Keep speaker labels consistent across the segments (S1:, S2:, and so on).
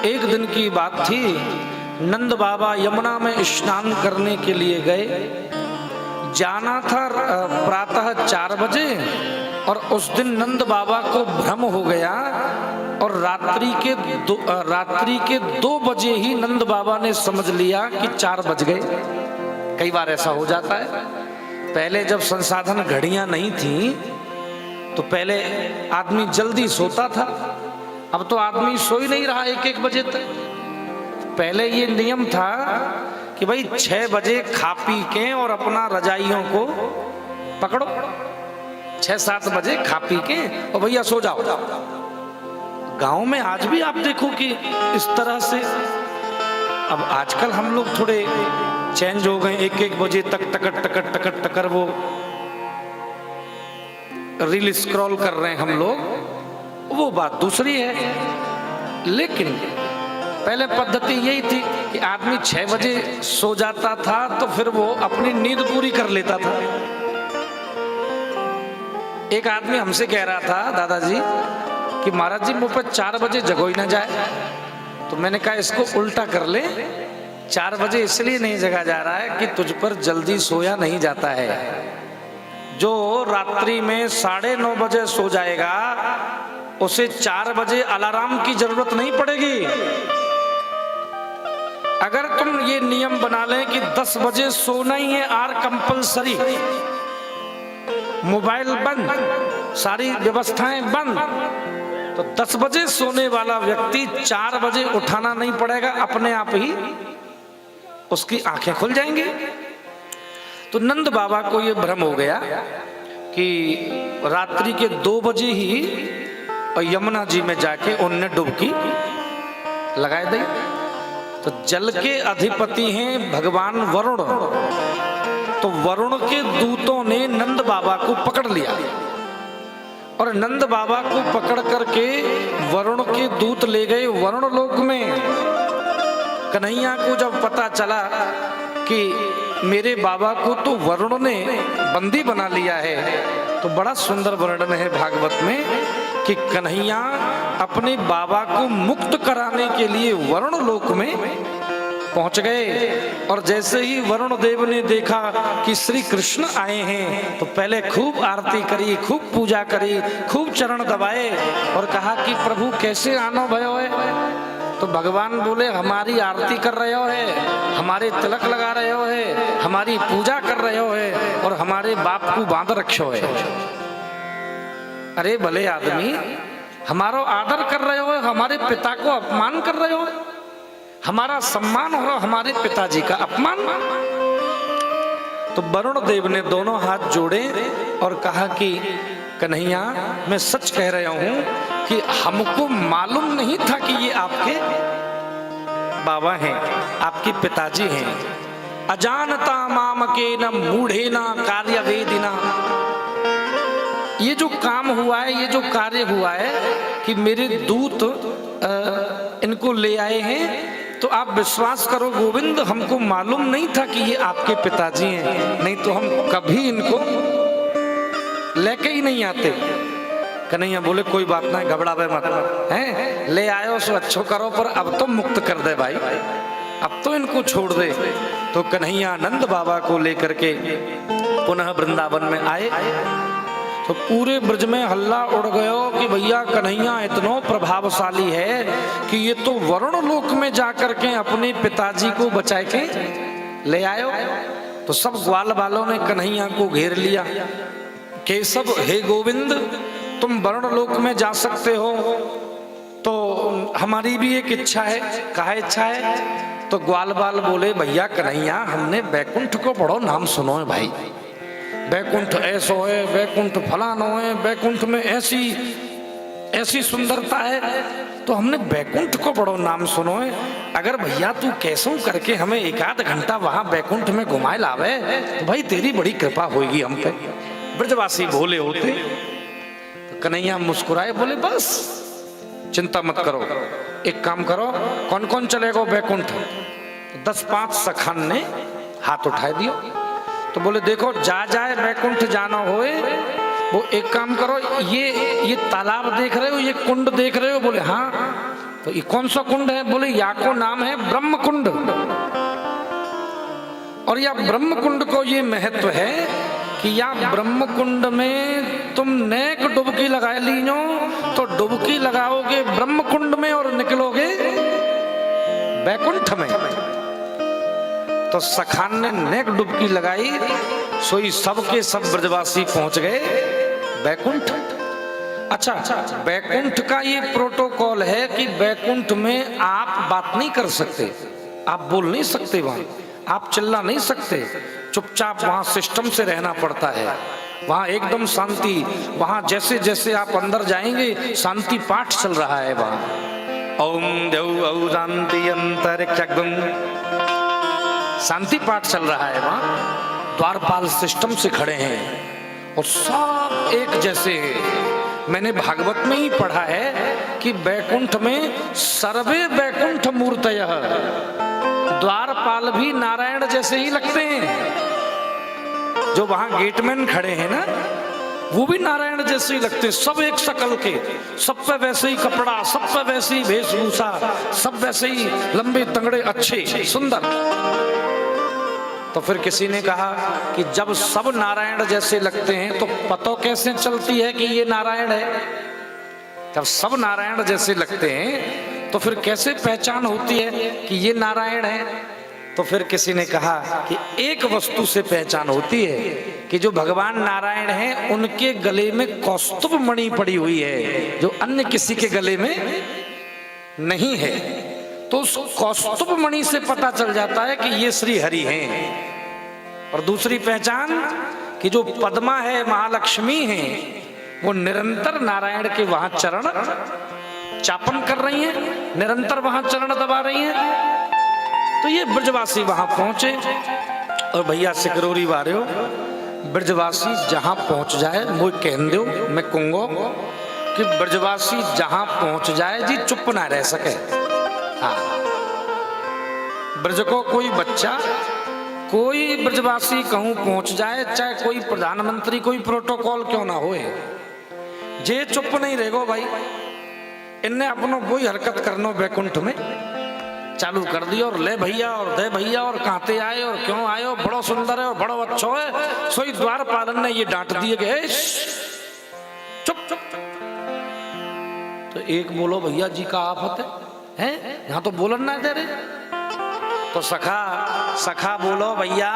S1: एक दिन की बात थी। नंद बाबा यमुना में स्नान करने के लिए गए। जाना था प्रातः 4 बजे और उस दिन नंद बाबा को भ्रम हो गया और रात्रि के 2 बजे ही नंद बाबा ने समझ लिया कि 4 बज गए। कई बार ऐसा हो जाता है। पहले जब संसाधन घड़ियां नहीं थी तो पहले आदमी जल्दी सोता था। अब तो आदमी सो ही नहीं रहा 1-1 बजे तक। पहले ये नियम था कि भाई 6 बजे खा पी के और अपना रजाइयों को पकड़ो, 6-7 बजे खा पी के और भैया सो जाओ। गांव में आज भी आप देखो कि इस तरह से। अब आजकल हम लोग थोड़े चेंज हो गए, 1-1 बजे तक टकर टकर वो रील स्क्रॉल कर रहे हैं हम लोग, वो बात दूसरी है। लेकिन पहले पद्धति यही थी कि आदमी 6 बजे सो जाता था तो फिर वो अपनी नींद पूरी कर लेता था। एक आदमी हमसे कह रहा था, दादाजी कि महाराज जी मुझ पर 4 बजे जगो ही ना जाए। तो मैंने कहा इसको उल्टा कर ले, 4 बजे इसलिए नहीं जगा जा रहा है कि तुझ पर जल्दी सोया नहीं जाता है। जो रात्रि में 9:30 बजे सो जाएगा उसे 4 बजे अलार्म की जरूरत नहीं पड़ेगी। अगर तुम ये नियम बना लें कि 10 बजे सोना ही है आर कंपलसरी, मोबाइल बंद, सारी व्यवस्थाएं बंद, तो 10 बजे सोने वाला व्यक्ति 4 बजे उठाना नहीं पड़ेगा, अपने आप ही उसकी आंखें खुल जाएंगी। तो नंद बाबा को ये भ्रम हो गया कि रात्रि के 2 बजे ही और यमुना जी में जाके उनने डुबकी लगा दी। तो जल के अधिपति हैं भगवान वरुण, तो वरुण के दूतों ने नंद बाबा को पकड़ लिया और नंद बाबा को पकड़ करके वरुण के दूत ले गए वरुण लोक में। कन्हैया को जब पता चला कि मेरे बाबा को तो वरुण ने बंदी बना लिया है, तो बड़ा सुंदर वर्णन है भागवत में कि कन्हैया अपने बाबा को मुक्त कराने के लिए वरुण लोक में पहुंच गए। और जैसे ही वरुण देव ने देखा कि श्री कृष्ण आए हैं तो पहले खूब आरती करी, खूब पूजा करी, खूब चरण दबाए और कहा कि प्रभु कैसे आनो भयो है। तो भगवान बोले हमारी आरती कर रहे हो है, हमारे तिलक लगा रहे हो है, हमारी पूजा कर रहे हो है और हमारे बाप को बांध रखो है। अरे भले आदमी, हमारा आदर कर रहे हो, हमारे पिता को अपमान कर रहे हो, हमारा सम्मान हो रहा, हमारे पिताजी का अपमान। तो वरुण देव ने दोनों हाथ जोड़े और कहा कि कन्हैया मैं सच कह रहा हूं कि हमको मालूम नहीं था कि ये आपके बाबा हैं, आपके पिताजी हैं। अजानता माम के न मूढ़े न कार्य वेदिना। ये जो काम हुआ है, ये जो कार्य हुआ है कि मेरे दूत इनको ले आए हैं, तो आप विश्वास करो गोविंद हमको मालूम नहीं था कि ये आपके पिताजी हैं, नहीं तो हम कभी इनको लेके ही नहीं आते। कन्हैया बोले कोई बात नहीं, घबरावे मत, हैं ले आयो सो अच्छो करो, पर अब तो मुक्त कर दे भाई, अब तो इनको छोड़ दे। तो कन्हैया नंद बाबा को लेकर के पुनः वृंदावन में आए। तो पूरे ब्रज में हल्ला उड़ गयो कि भैया कन्हैया इतना प्रभावशाली है कि ये तो वरुण लोक में जाकर के अपने पिताजी को बचा के ले आयो। तो सब ग्वाल वालों ने कन्हैया को घेर लिया। केशव हे गोविंद तुम वरुण लोक में जा सकते हो, तो हमारी भी एक इच्छा है। कहा इच्छा है? तो ग्वाल बाल बोले भैया कन्हैया हमने बैकुंठ को बड़ो नाम सुनो है भाई, बैकुंठ ऐसो है, बैकुंठ फलानो है, बैकुंठ में ऐसी ऐसी सुंदरता है, तो हमने बैकुंठ को बड़ो नाम सुनो है। अगर भैया तू कैसो करके हमें 1-8 घंटा वहां बैकुंठ में घुमाए लावे तो भाई तेरी बड़ी कृपा होगी हम पे। ब्रजवासी भोले होते। तो कन्हैया मुस्कुराए बोले बस चिंता मत करो, एक काम करो कौन कौन चलेगा बैकुंठ? 10-5 सखान ने हाथ उठा दियो। तो बोले देखो जा जाए बैकुंठ जाना होए, वो एक काम करो, ये तालाब देख रहे हो, ये कुंड देख रहे हो? बोले हाँ। तो ये कौन सा कुंड है? बोले या को नाम है ब्रह्म कुंड। और या ब्रह्म कुंड को ये महत्व है कि या ब्रह्म कुंड में तुम नेक डुबकी लगा लीनो तो डुबकी लगाओगे ब्रह्म कुंड में और निकलोगे बैकुंठ में। तो सखान ने नेक डुबकी लगाई, सोई सबके सब ब्रजवासी पहुंच गए बैकुंठ। अच्छा, बैकुंठ का ये प्रोटोकॉल है कि बैकुंठ में आप बात नहीं कर सकते, आप बोल नहीं सकते, वहां आप चिल्ला नहीं सकते, चुपचाप वहां सिस्टम से रहना पड़ता है। वहां एकदम शांति, वहां जैसे जैसे आप अंदर जाएंगे शांति पाठ चल रहा है वहां। ओम देव औ शांति अंतरिक्षं, शांति पाठ चल रहा है वहां। द्वारपाल सिस्टम से खड़े हैं और सब एक जैसे हैं। मैंने भागवत में ही पढ़ा है कि बैकुंठ में सर्वे बैकुंठ मूर्तयः, द्वारपाल भी नारायण जैसे ही लगते हैं। जो वहां गेटमैन खड़े हैं ना, वो भी नारायण जैसे ही लगते हैं। सब एक शकल के, सब पे वैसे ही कपड़ा, सब पे वैसे ही वेशभूषा, सब वैसे ही लंबे तंगड़े अच्छे सुंदर। तो फिर किसी ने कहा कि जब सब नारायण जैसे लगते हैं तो पता कैसे चलती है कि ये नारायण है? जब सब नारायण जैसे लगते हैं तो फिर कैसे पहचान होती है कि ये नारायण है? तो फिर किसी ने कहा कि एक वस्तु से पहचान होती है कि जो भगवान नारायण हैं उनके गले में कौस्तुभ मणि पड़ी हुई है, जो अन्य किसी के गले में नहीं है। तो उस कौस्तुभ मणि से पता चल जाता है कि ये श्री हरि हैं। और दूसरी पहचान कि जो पद्मा है, महालक्ष्मी है, वो निरंतर नारायण के वहां चरण चापन कर रही हैं, निरंतर वहां चरण दबा रही हैं। तो ये ब्रजवासी वहां पहुंचे। और भैया सिकरोरी वारियो, ब्रजवासी जहां पहुंच जाए मुझे कह दो, मैं कहूंगा कि ब्रजवासी जहां पहुंच जाए जी चुप ना रह सके। हाँ, ब्रज को कोई बच्चा, कोई ब्रजवासी कहूं पहुंच जाए, चाहे कोई प्रधानमंत्री, कोई प्रोटोकॉल क्यों ना होए, जे चुप नहीं रहेगो भाई। इनने अपनो कोई हरकत करनो बैकुंठ में चालू कर दी और ले भैया और दे भैया और कहते आए और क्यों आए, बड़ो सुंदर है और बड़ो अच्छा है। सोई द्वारपालन ने ये डांट दिए कि चुप चुप। तो एक बोलो भैया जी का आफत है, यहां तो बोलन ना दे रहे। तो सखा बोलो भैया,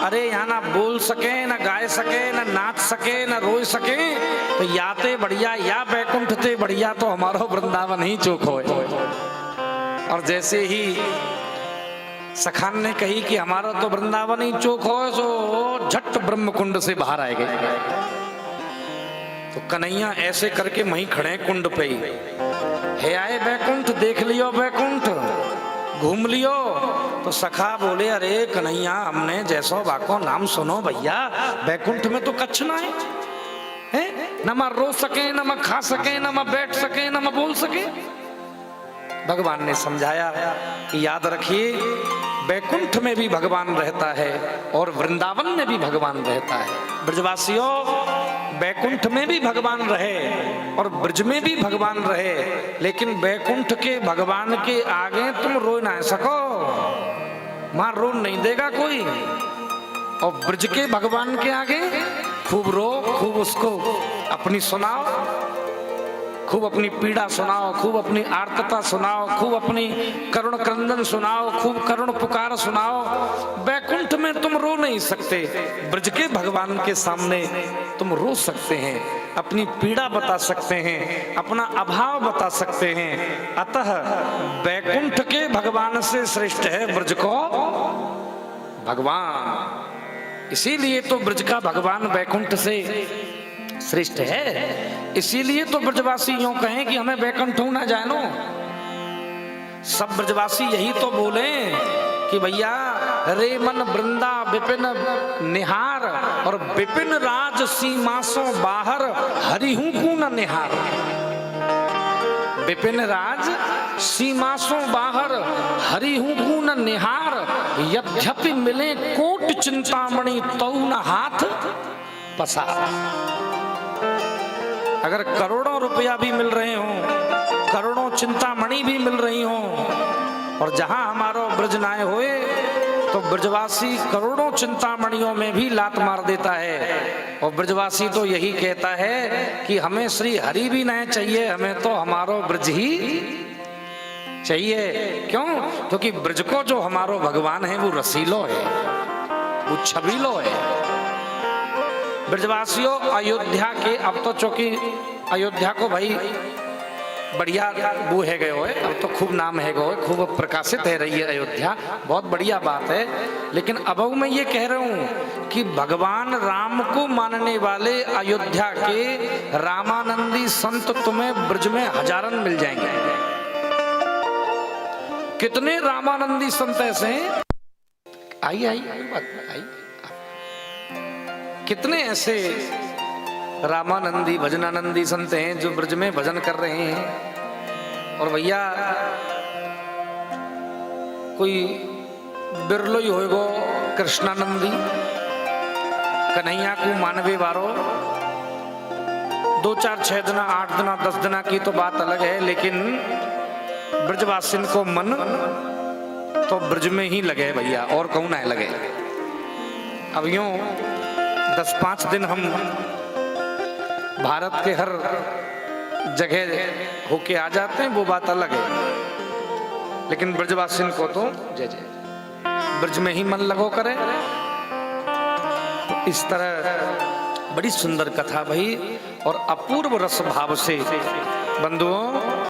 S1: अरे यहाँ ना बोल सके, ना गाए सके, ना नाच सके, ना रोई सके, तो याते बढ़िया या बैकुंठ थे बढ़िया तो हमारा वृंदावन ही चोख हो। और जैसे ही सखान ने कही कि हमारा तो वृंदावन ही चोख हो, तो झट ब्रह्म कुंड से बाहर आए गए। तो कन्हैया ऐसे करके वहीं खड़े कुंड पे ही है, आए बैकुंठ, देख लियो बैकुंठ, घूम लियो। तो सखा बोले अरे कन्हैया, हमने जैसो बाको नाम सुनो भैया, बैकुंठ में तो कच्छ ना है, न मैं रो सके, न मैं खा सके, न मैं बैठ सके, न मैं बोल सके। भगवान ने समझाया कि याद रखिए, बैकुंठ में भी भगवान रहता है और वृंदावन में भी भगवान रहता है। ब्रजवासियों, बैकुंठ में भी भगवान रहे और ब्रज में भी भगवान रहे, लेकिन बैकुंठ के भगवान के आगे तुम रो ना सको, वहां रो नहीं देगा कोई। और ब्रज के भगवान के आगे खूब रो, खूब उसको अपनी सुनाओ, खूब अपनी पीड़ा सुनाओ, खूब अपनी आर्तता सुनाओ, खूब अपनी करुण क्रंदन सुनाओ, खूब करुण पुकार सुनाओ। बैकुंठ में तुम रो नहीं सकते, ब्रज के भगवान के सामने तुम रो सकते हैं, अपनी पीड़ा बता सकते हैं, अपना अभाव बता सकते हैं। अतः बैकुंठ के भगवान से श्रेष्ठ है ब्रज को भगवान। इसीलिए तो ब्रज का भगवान बैकुंठ से श्रेष्ठ है। इसीलिए तो ब्रजवासी यूं कहें कि हमें बैकुंठ ना जानो। सब ब्रजवासी यही तो बोले कि भैया रे मन वृंदा विपिन निहार, और विपिन राज सीमासों बाहर हरिहू को न निहार। विपिन राज सीमासों बाहर हरिहू को न निहार, यद्यपि मिले कोट चिंतामणि तौ न हाथ पसार। अगर करोड़ों रुपया भी मिल रहे हो करोड़ों चिंतामणि भी मिल रही हों, और जहां हमारो ब्रज नाय होए तो ब्रजवासी करोड़ों चिंतामणियों में भी लात मार देता है। और ब्रजवासी तो यही कहता है कि हमें श्री हरि भी नहीं चाहिए, हमें तो हमारो ब्रज ही चाहिए। क्यों? क्योंकि ब्रज को जो हमारो भगवान है वो रसीलो है, वो छबीलो है। ब्रजवासियों अयोध्या के, अब तो चूंकि अयोध्या को भाई बढ़िया वो है गए हो, अब तो खूब नाम है गए, खूब प्रकाशित है रही है अयोध्या, बहुत बढ़िया बात है। लेकिन अब मैं ये कह रहा हूं कि भगवान राम को मानने वाले अयोध्या के रामानंदी संत तुम्हें ब्रज में हजारन मिल जाएंगे। कितने रामानंदी संत ऐसे हैं, आई आई बात आई, कितने ऐसे रामानंदी भजनानंदी संत हैं जो ब्रज में भजन कर रहे हैं। और भैया कोई बिरलो ही होएगो कृष्णानंदी, कन्हैया को मानवे वारो, 2 4 6 दिना 8 दिना 10 दिना की तो बात अलग है, लेकिन ब्रजवासिन को मन तो ब्रज में ही लगे भैया, और कहूं ना लगे। अब यूं 10-5 दिन हम भारत के हर जगह होके आ जाते हैं, वो बात अलग है, लेकिन ब्रजवासिन को तो जय जय ब्रज में ही मन लगो करे। तो इस तरह बड़ी सुंदर कथा भाई, और अपूर्व रस भाव से बंधुओं